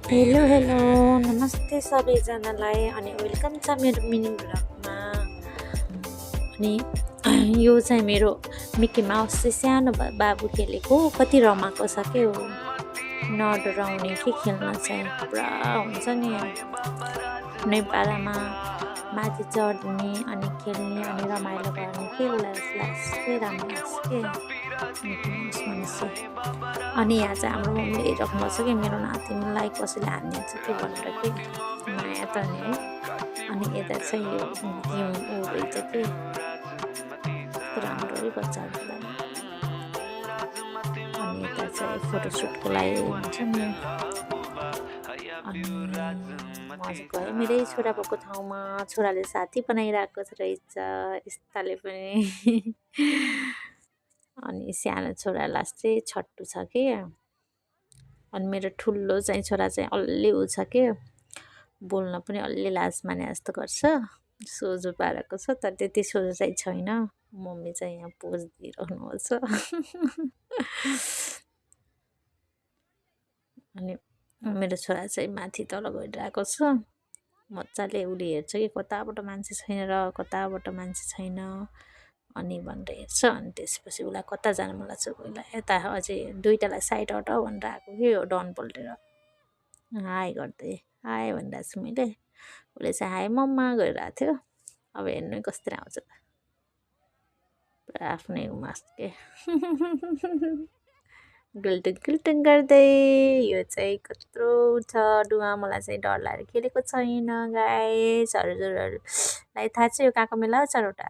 Hello hello नमस्ते सबैजनालाई अनि वेलकम छ मेरो मिनी ब्लगमा। अनि यो चाहिँ मेरो मिकी माउस चाहिँ सानो बाबु खेलेको कति रमाएको छ के हो, नडराउने के खेल्न चाहिँ पुरा हुन्छ नि आफ्नै पालामा माथि चढ्ने अनि खेल्ने अनि रमाइलो गर्ने के लास्ट राम्रो लाग्छ के मिकी माउस भनेपछि। अनि यहाँ चाहिँ हाम्रो मम्मीले हेरिराख्नु छ कि मेरो नातिनीलाई कसैले हानिदिन्छ कि भनेर के माया त नि है। अनि यता चाहिँ यो घिउ रहेछ कि कस्तो राम्रो है बच्चाहरूलाई। अनि यता चाहिँ फोटोसुटको लागि हुन्छ नि। अनि म गएँ मेरै छोरा भएको ठाउँमा, छोराले साथी बनाइरहेको रहेछ यस्ताले पनि। अनि सानो छोरा लास्टै छट्टु छ कि। अनि मेरो ठुलो चाहिँ छोरा चाहिँ अलि उ छ के, बोल्न पनि अलि लाज माने जस्तो गर्छ, सोझो पारेको छ तर त्यति सोझो चाहिँ छैन। मम्मी चाहिँ यहाँ पोज दिइराख्नु छ। अनि मेरो छोरा चाहिँ माथि तल गइरहेको छ, मजाले उसले हेर्छ कि कताबाट मान्छे छैन र कताबाट मान्छे छैन अनि भनेर हेर्छ। अनि त्यसपछि उसलाई कता जानु मन लाग्छ, उसलाई यता अझै दुइटालाई साइड हटाऊ भनेर आएको कि हो डन पल्टेर हाई गर्दै हाई भनिरहेको छु मैले। उसले चाहिँ हाई मम्मा गरिरहेको थियो। अब हेर्नु कस्तो आउँछ त, पुरा आफ्नै उमास के। गुल्टुङ गर्दै यो चाहिँ कत्रो छ डुवा, मलाई चाहिँ डर लागेर खेलेको छैन गाइस। हजुरहरूलाई थाहा छ यो कहाँको मेला हो? चारवटा